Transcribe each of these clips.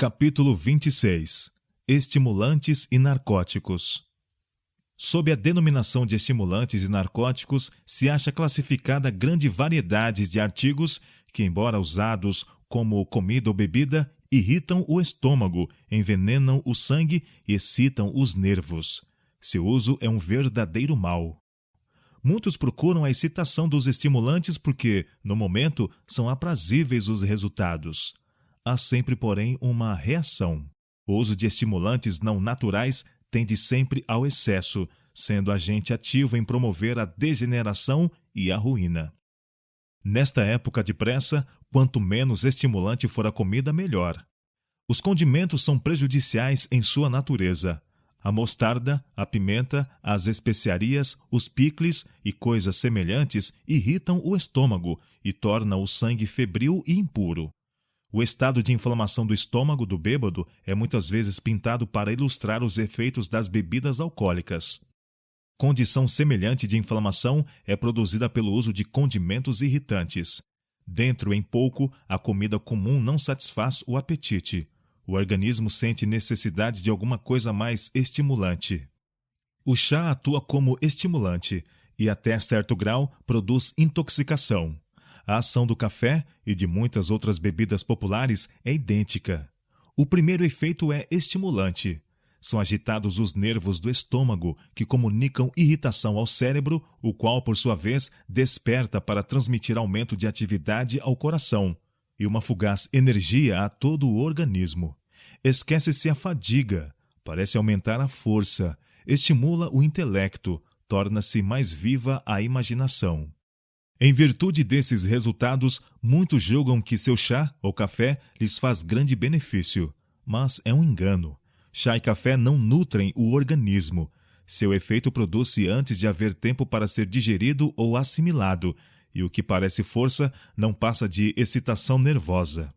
Capítulo 26. Estimulantes e narcóticos. Sob a denominação de estimulantes e narcóticos, se acha classificada grande variedade de artigos que, embora usados como comida ou bebida, irritam o estômago, envenenam o sangue e excitam os nervos. Seu uso é um verdadeiro mal. Muitos procuram a excitação dos estimulantes porque, no momento, são aprazíveis os resultados. Há sempre, porém, uma reação. O uso de estimulantes não naturais tende sempre ao excesso, sendo agente ativo em promover a degeneração e a ruína. Nesta época de pressa, quanto menos estimulante for a comida, melhor. Os condimentos são prejudiciais em sua natureza. A mostarda, a pimenta, as especiarias, os picles e coisas semelhantes irritam o estômago e tornam o sangue febril e impuro. O estado de inflamação do estômago do bêbado é muitas vezes pintado para ilustrar os efeitos das bebidas alcoólicas. Condição semelhante de inflamação é produzida pelo uso de condimentos irritantes. Dentro em pouco, a comida comum não satisfaz o apetite. O organismo sente necessidade de alguma coisa mais estimulante. O chá atua como estimulante e, até certo grau, produz intoxicação. A ação do café e de muitas outras bebidas populares é idêntica. O primeiro efeito é estimulante. São agitados os nervos do estômago, que comunicam irritação ao cérebro, o qual, por sua vez, desperta para transmitir aumento de atividade ao coração e uma fugaz energia a todo o organismo. Esquece-se a fadiga, parece aumentar a força, estimula o intelecto, torna-se mais viva a imaginação. Em virtude desses resultados, muitos julgam que seu chá ou café lhes faz grande benefício, mas é um engano. Chá e café não nutrem o organismo. Seu efeito produz-se antes de haver tempo para ser digerido ou assimilado, e o que parece força não passa de excitação nervosa.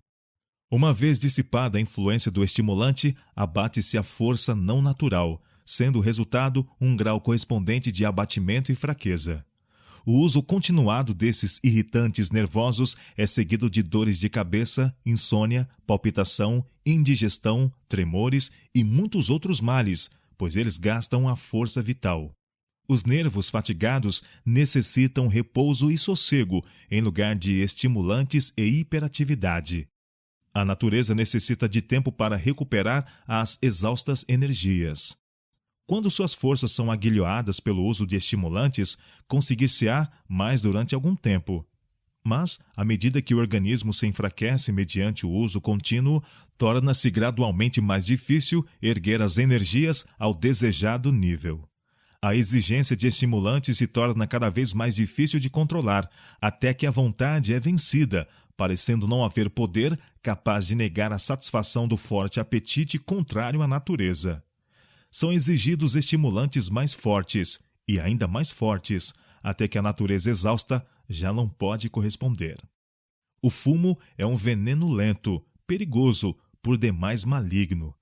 Uma vez dissipada a influência do estimulante, abate-se a força não natural, sendo o resultado um grau correspondente de abatimento e fraqueza. O uso continuado desses irritantes nervosos é seguido de dores de cabeça, insônia, palpitação, indigestão, tremores e muitos outros males, pois eles gastam a força vital. Os nervos fatigados necessitam repouso e sossego, em lugar de estimulantes e hiperatividade. A natureza necessita de tempo para recuperar as exaustas energias. Quando suas forças são aguilhoadas pelo uso de estimulantes, conseguir-se-á mais durante algum tempo. Mas, à medida que o organismo se enfraquece mediante o uso contínuo, torna-se gradualmente mais difícil erguer as energias ao desejado nível. A exigência de estimulantes se torna cada vez mais difícil de controlar, até que a vontade é vencida, parecendo não haver poder capaz de negar a satisfação do forte apetite contrário à natureza. São exigidos estimulantes mais fortes, e ainda mais fortes, até que a natureza exausta já não pode corresponder. O fumo é um veneno lento, perigoso, por demais maligno.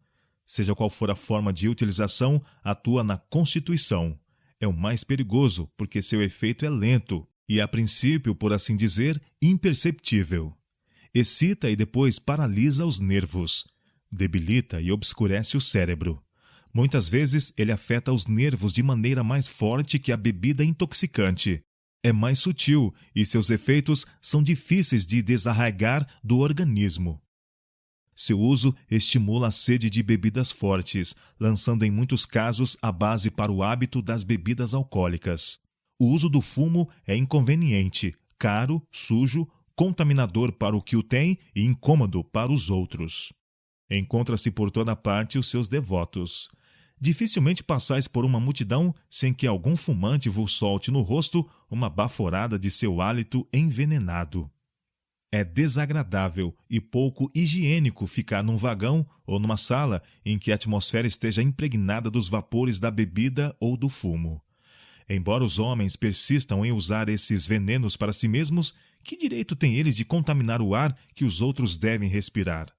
Seja qual for a forma de utilização, atua na constituição. É o mais perigoso, porque seu efeito é lento e, a princípio, por assim dizer, imperceptível. Excita e depois paralisa os nervos. Debilita e obscurece o cérebro. Muitas vezes ele afeta os nervos de maneira mais forte que a bebida intoxicante. É mais sutil e seus efeitos são difíceis de desarraigar do organismo. Seu uso estimula a sede de bebidas fortes, lançando em muitos casos a base para o hábito das bebidas alcoólicas. O uso do fumo é inconveniente, caro, sujo, contaminador para o que o tem e incômodo para os outros. Encontra-se por toda parte os seus devotos. Dificilmente passais por uma multidão sem que algum fumante vos solte no rosto uma baforada de seu hálito envenenado. É desagradável e pouco higiênico ficar num vagão ou numa sala em que a atmosfera esteja impregnada dos vapores da bebida ou do fumo. Embora os homens persistam em usar esses venenos para si mesmos, que direito têm eles de contaminar o ar que os outros devem respirar?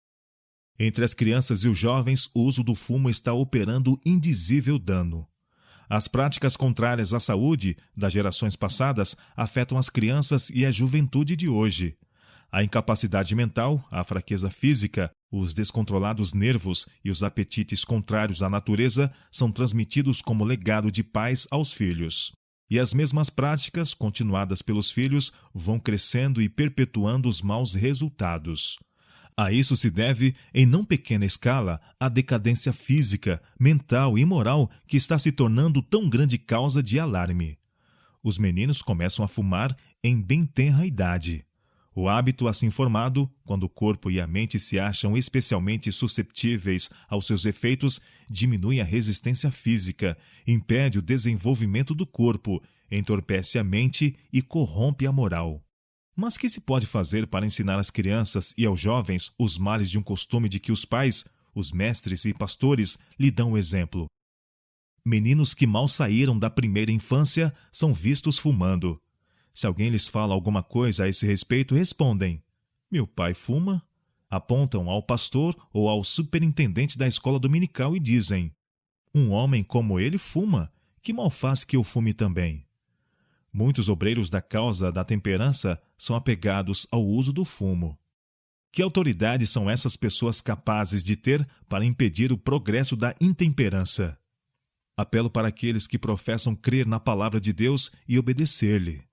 Entre as crianças e os jovens, o uso do fumo está operando indizível dano. As práticas contrárias à saúde das gerações passadas afetam as crianças e a juventude de hoje. A incapacidade mental, a fraqueza física, os descontrolados nervos e os apetites contrários à natureza são transmitidos como legado de pais aos filhos. E as mesmas práticas, continuadas pelos filhos, vão crescendo e perpetuando os maus resultados. A isso se deve, em não pequena escala, a decadência física, mental e moral que está se tornando tão grande causa de alarme. Os meninos começam a fumar em bem tenra idade. O hábito assim formado, quando o corpo e a mente se acham especialmente susceptíveis aos seus efeitos, diminui a resistência física, impede o desenvolvimento do corpo, entorpece a mente e corrompe a moral. Mas que se pode fazer para ensinar às crianças e aos jovens os males de um costume de que os pais, os mestres e pastores lhe dão o exemplo? Meninos que mal saíram da primeira infância são vistos fumando. Se alguém lhes fala alguma coisa a esse respeito, respondem: "Meu pai fuma?" Apontam ao pastor ou ao superintendente da escola dominical e dizem: "Um homem como ele fuma, que mal faz que eu fume também?" Muitos obreiros da causa da temperança são apegados ao uso do fumo. Que autoridade são essas pessoas capazes de ter para impedir o progresso da intemperança? Apelo para aqueles que professam crer na palavra de Deus e obedecer-lhe.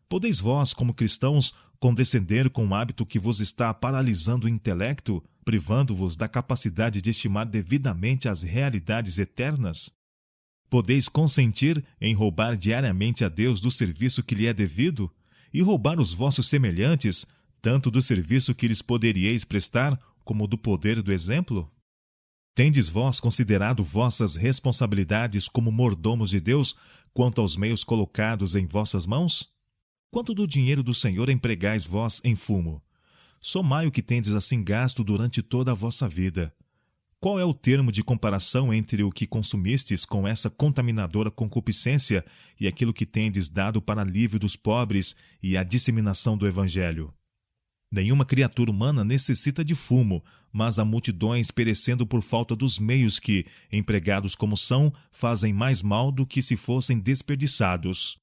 Podeis vós, como cristãos, condescender com o hábito que vos está paralisando o intelecto, privando-vos da capacidade de estimar devidamente as realidades eternas? Podeis consentir em roubar diariamente a Deus do serviço que lhe é devido, e roubar os vossos semelhantes, tanto do serviço que lhes poderíeis prestar, como do poder do exemplo? Tendes vós considerado vossas responsabilidades como mordomos de Deus, quanto aos meios colocados em vossas mãos? Quanto do dinheiro do Senhor empregais vós em fumo? Somai o que tendes assim gasto durante toda a vossa vida. Qual é o termo de comparação entre o que consumistes com essa contaminadora concupiscência e aquilo que tendes dado para alívio dos pobres e a disseminação do Evangelho? Nenhuma criatura humana necessita de fumo, mas há multidões perecendo por falta dos meios que, empregados como são, fazem mais mal do que se fossem desperdiçados.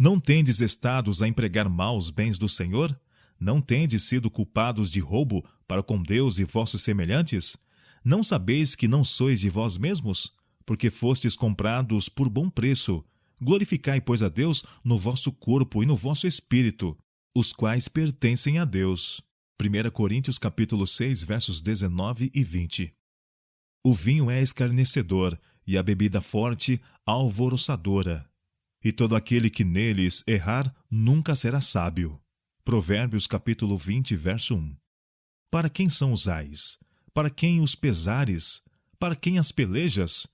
Não tendes estados a empregar mal os bens do Senhor? Não tendes sido culpados de roubo para com Deus e vossos semelhantes? Não sabeis que não sois de vós mesmos? Porque fostes comprados por bom preço. Glorificai, pois, a Deus no vosso corpo e no vosso espírito, os quais pertencem a Deus. 1 Coríntios capítulo 6, versos 19 e 20. O vinho é escarnecedor, e a bebida forte, alvoroçadora. E todo aquele que neles errar nunca será sábio. Provérbios capítulo 20, verso 1. Para quem são os ais? Para quem os pesares? Para quem as pelejas?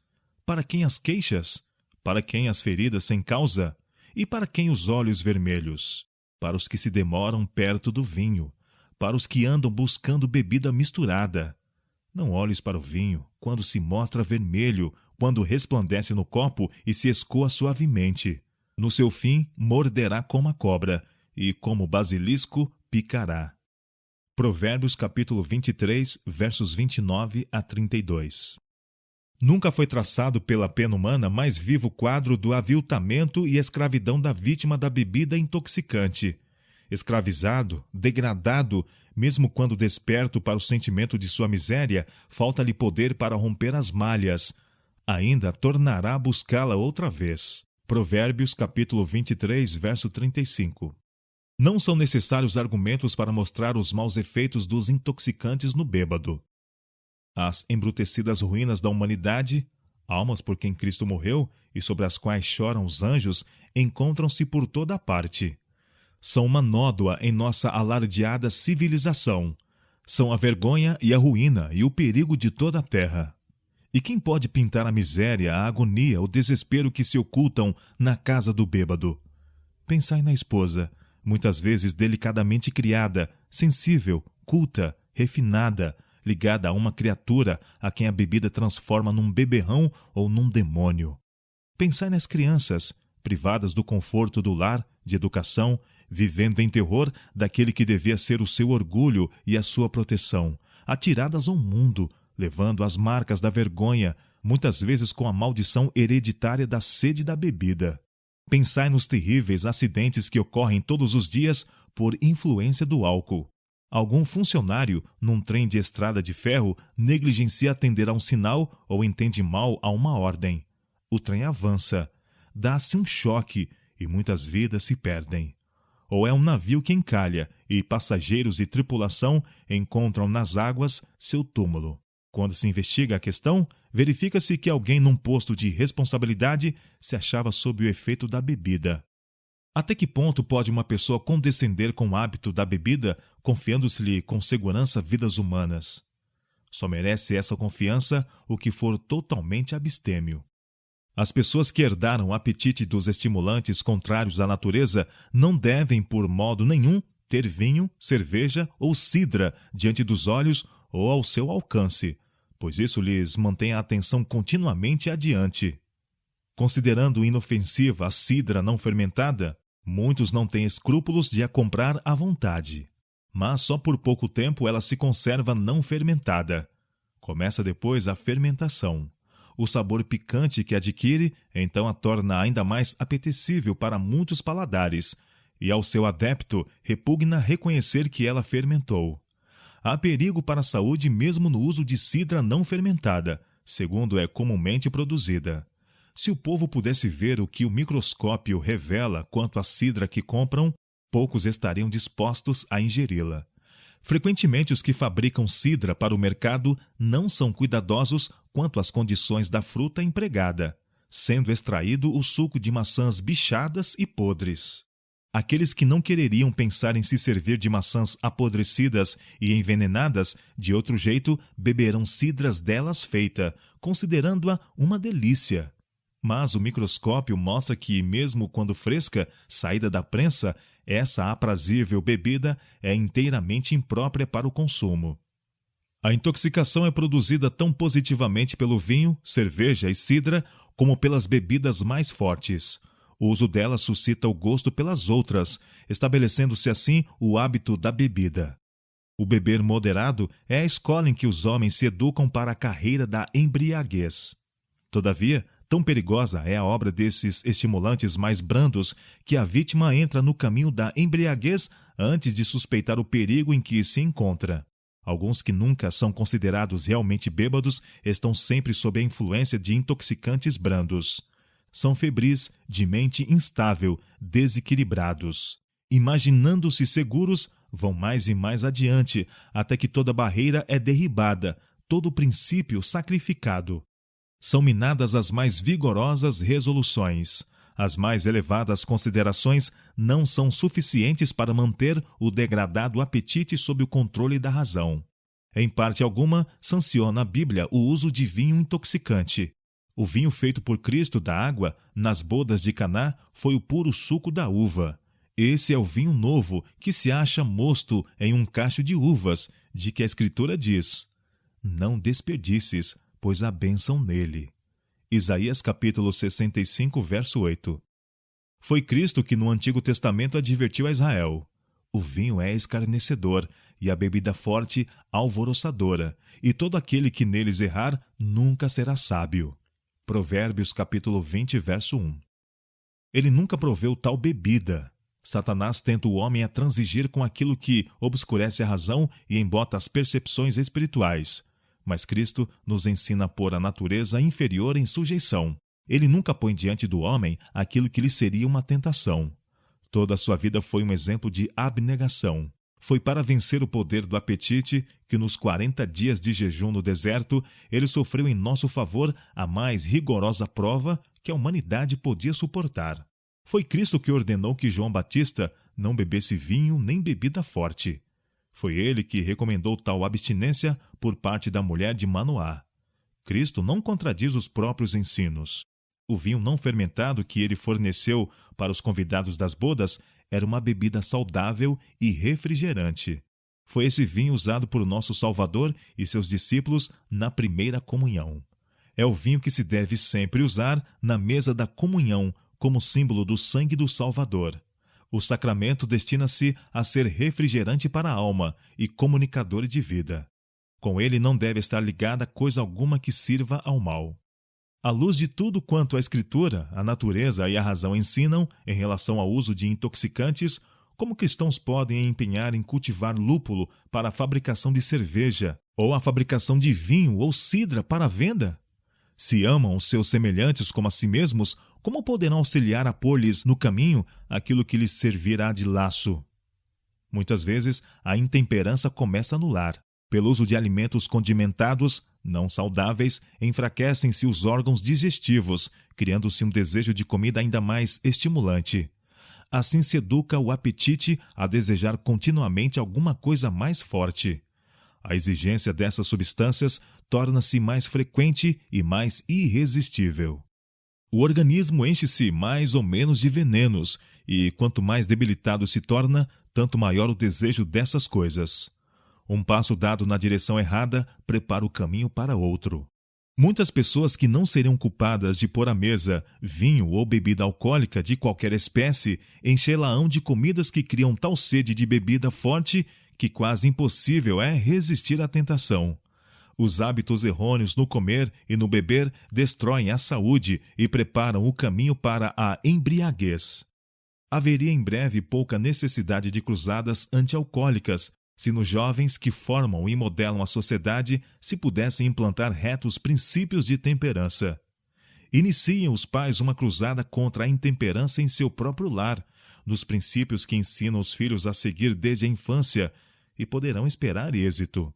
Para quem as queixas? Para quem as feridas sem causa? E para quem os olhos vermelhos? Para os que se demoram perto do vinho, para os que andam buscando bebida misturada. Não olhes para o vinho quando se mostra vermelho, quando resplandece no copo e se escoa suavemente. No seu fim, morderá como a cobra, e como basilisco, picará. Provérbios capítulo 23, versos 29 a 32. Nunca foi traçado pela pena humana mais vivo quadro do aviltamento e escravidão da vítima da bebida intoxicante. Escravizado, degradado, mesmo quando desperto para o sentimento de sua miséria, falta-lhe poder para romper as malhas. Ainda tornará a buscá-la outra vez. Provérbios capítulo 23, verso 35. Não são necessários argumentos para mostrar os maus efeitos dos intoxicantes no bêbado. As embrutecidas ruínas da humanidade, almas por quem Cristo morreu e sobre as quais choram os anjos, encontram-se por toda a parte. São uma nódoa em nossa alardeada civilização. São a vergonha e a ruína e o perigo de toda a terra. E quem pode pintar a miséria, a agonia, o desespero que se ocultam na casa do bêbado? Pensai na esposa, muitas vezes delicadamente criada, sensível, culta, refinada, ligada a uma criatura a quem a bebida transforma num beberrão ou num demônio. Pensai nas crianças, privadas do conforto do lar, de educação, vivendo em terror daquele que devia ser o seu orgulho e a sua proteção, atiradas ao mundo, levando as marcas da vergonha, muitas vezes com a maldição hereditária da sede da bebida. Pensai nos terríveis acidentes que ocorrem todos os dias por influência do álcool. Algum funcionário, num trem de estrada de ferro, negligencia atender a um sinal ou entende mal a uma ordem. O trem avança, dá-se um choque e muitas vidas se perdem. Ou é um navio que encalha e passageiros e tripulação encontram nas águas seu túmulo. Quando se investiga a questão, verifica-se que alguém num posto de responsabilidade se achava sob o efeito da bebida. Até que ponto pode uma pessoa condescender com o hábito da bebida, confiando-se-lhe com segurança vidas humanas? Só merece essa confiança o que for totalmente abstêmio. As pessoas que herdaram o apetite dos estimulantes contrários à natureza não devem, por modo nenhum, ter vinho, cerveja ou cidra diante dos olhos ou ao seu alcance, pois isso lhes mantém a atenção continuamente adiante. Considerando inofensiva a cidra não fermentada, muitos não têm escrúpulos de a comprar à vontade. Mas só por pouco tempo ela se conserva não fermentada. Começa depois a fermentação. O sabor picante que adquire, então a torna ainda mais apetecível para muitos paladares, e ao seu adepto repugna reconhecer que ela fermentou. Há perigo para a saúde mesmo no uso de cidra não fermentada, segundo é comumente produzida. Se o povo pudesse ver o que o microscópio revela quanto à cidra que compram, poucos estariam dispostos a ingeri-la. Frequentemente os que fabricam cidra para o mercado não são cuidadosos quanto às condições da fruta empregada, sendo extraído o suco de maçãs bichadas e podres. Aqueles que não quereriam pensar em se servir de maçãs apodrecidas e envenenadas, de outro jeito beberão cidras delas feita, considerando-a uma delícia. Mas o microscópio mostra que, mesmo quando fresca, saída da prensa, essa aprazível bebida é inteiramente imprópria para o consumo. A intoxicação é produzida tão positivamente pelo vinho, cerveja e cidra, como pelas bebidas mais fortes. O uso delas suscita o gosto pelas outras, estabelecendo-se assim o hábito da bebida. O beber moderado é a escola em que os homens se educam para a carreira da embriaguez. Todavia, tão perigosa é a obra desses estimulantes mais brandos que a vítima entra no caminho da embriaguez antes de suspeitar o perigo em que se encontra. Alguns que nunca são considerados realmente bêbados estão sempre sob a influência de intoxicantes brandos. São febris, de mente instável, desequilibrados. Imaginando-se seguros, vão mais e mais adiante, até que toda barreira é derribada, todo princípio sacrificado. São minadas as mais vigorosas resoluções. As mais elevadas considerações não são suficientes para manter o degradado apetite sob o controle da razão. Em parte alguma, sanciona a Bíblia o uso de vinho intoxicante. O vinho feito por Cristo da água, nas bodas de Caná, foi o puro suco da uva. Esse é o vinho novo, que se acha mosto em um cacho de uvas, de que a Escritura diz: não desperdices, pois há bênção nele. Isaías capítulo 65, verso 8. Foi Cristo que no Antigo Testamento advertiu a Israel: o vinho é escarnecedor, e a bebida forte alvoroçadora, e todo aquele que neles errar nunca será sábio. Provérbios capítulo 20, verso 1. Ele nunca proveu tal bebida. Satanás tenta o homem a transigir com aquilo que obscurece a razão e embota as percepções espirituais. Mas Cristo nos ensina a pôr a natureza inferior em sujeição. Ele nunca põe diante do homem aquilo que lhe seria uma tentação. Toda a sua vida foi um exemplo de abnegação. Foi para vencer o poder do apetite que nos 40 dias de jejum no deserto, ele sofreu em nosso favor a mais rigorosa prova que a humanidade podia suportar. Foi Cristo que ordenou que João Batista não bebesse vinho nem bebida forte. Foi ele que recomendou tal abstinência por parte da mulher de Manoá. Cristo não contradiz os próprios ensinos. O vinho não fermentado que ele forneceu para os convidados das bodas era uma bebida saudável e refrigerante. Foi esse vinho usado por nosso Salvador e seus discípulos na primeira comunhão. É o vinho que se deve sempre usar na mesa da comunhão como símbolo do sangue do Salvador. O sacramento destina-se a ser refrigerante para a alma e comunicador de vida. Com ele não deve estar ligada coisa alguma que sirva ao mal. À luz de tudo quanto a Escritura, a natureza e a razão ensinam em relação ao uso de intoxicantes, Como cristãos podem empenhar em cultivar lúpulo para a fabricação de cerveja, ou a fabricação de vinho ou cidra para a venda? Se amam os seus semelhantes como a si mesmos, como poderão auxiliar a pôr-lhes no caminho aquilo que lhes servirá de laço? Muitas vezes, a intemperança começa no lar. Pelo uso de alimentos condimentados, não saudáveis, enfraquecem-se os órgãos digestivos, criando-se um desejo de comida ainda mais estimulante. Assim se educa o apetite a desejar continuamente alguma coisa mais forte. A exigência dessas substâncias torna-se mais frequente e mais irresistível. O organismo enche-se mais ou menos de venenos, e quanto mais debilitado se torna, tanto maior o desejo dessas coisas. Um passo dado na direção errada prepara o caminho para outro. Muitas pessoas que não seriam culpadas de pôr à mesa vinho ou bebida alcoólica de qualquer espécie enchê-la-ão de comidas que criam tal sede de bebida forte que quase impossível é resistir à tentação. Os hábitos errôneos no comer e no beber destroem a saúde e preparam o caminho para a embriaguez. Haveria em breve pouca necessidade de cruzadas antialcoólicas se nos jovens que formam e modelam a sociedade se pudessem implantar retos princípios de temperança. Iniciem os pais uma cruzada contra a intemperança em seu próprio lar, nos princípios que ensinam os filhos a seguir desde a infância, e poderão esperar êxito.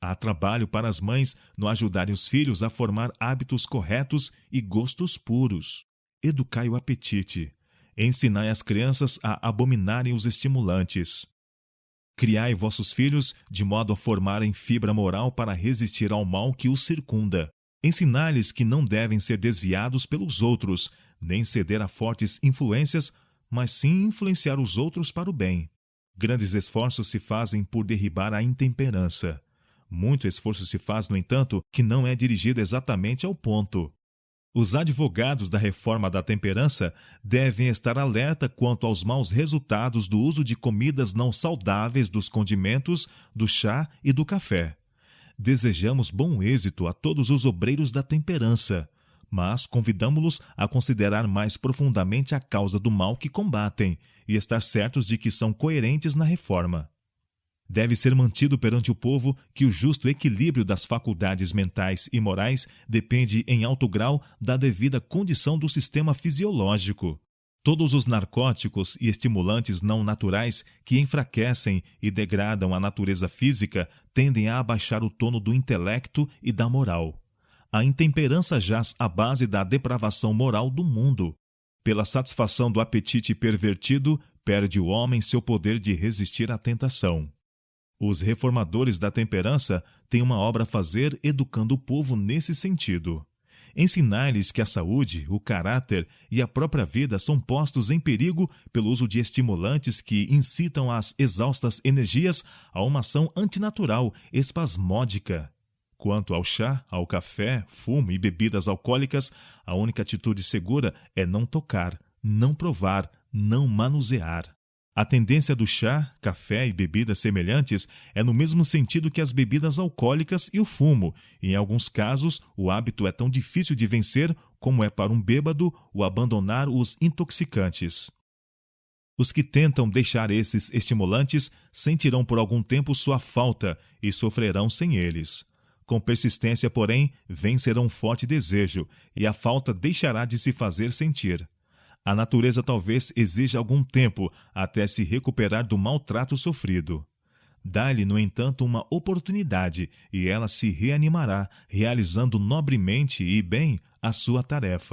Há trabalho para as mães no ajudarem os filhos a formar hábitos corretos e gostos puros. Educai o apetite. Ensinai as crianças a abominarem os estimulantes. Criai vossos filhos de modo a formarem fibra moral para resistir ao mal que os circunda. Ensinai-lhes que não devem ser desviados pelos outros, nem ceder a fortes influências, mas sim influenciar os outros para o bem. Grandes esforços se fazem por derribar a intemperança. Muito esforço se faz, no entanto, que não é dirigido exatamente ao ponto. Os advogados da reforma da temperança devem estar alerta quanto aos maus resultados do uso de comidas não saudáveis, dos condimentos, do chá e do café. Desejamos bom êxito a todos os obreiros da temperança, mas convidamo-los a considerar mais profundamente a causa do mal que combatem e estar certos de que são coerentes na reforma. Deve ser mantido perante o povo que o justo equilíbrio das faculdades mentais e morais depende em alto grau da devida condição do sistema fisiológico. Todos os narcóticos e estimulantes não naturais que enfraquecem e degradam a natureza física tendem a abaixar o tono do intelecto e da moral. A intemperança jaz à base da depravação moral do mundo. Pela satisfação do apetite pervertido, perde o homem seu poder de resistir à tentação. Os reformadores da temperança têm uma obra a fazer educando o povo nesse sentido. Ensinar-lhes que a saúde, o caráter e a própria vida são postos em perigo pelo uso de estimulantes que incitam as exaustas energias a uma ação antinatural, espasmódica. Quanto ao chá, ao café, fumo e bebidas alcoólicas, a única atitude segura é não tocar, não provar, não manusear. A tendência do chá, café e bebidas semelhantes é no mesmo sentido que as bebidas alcoólicas e o fumo, e em alguns casos o hábito é tão difícil de vencer como é para um bêbado o abandonar os intoxicantes. Os que tentam deixar esses estimulantes sentirão por algum tempo sua falta e sofrerão sem eles. Com persistência, porém, vencerão um forte desejo, e a falta deixará de se fazer sentir. A natureza talvez exija algum tempo até se recuperar do maltrato sofrido. Dá-lhe, no entanto, uma oportunidade e ela se reanimará, realizando nobremente e bem a sua tarefa.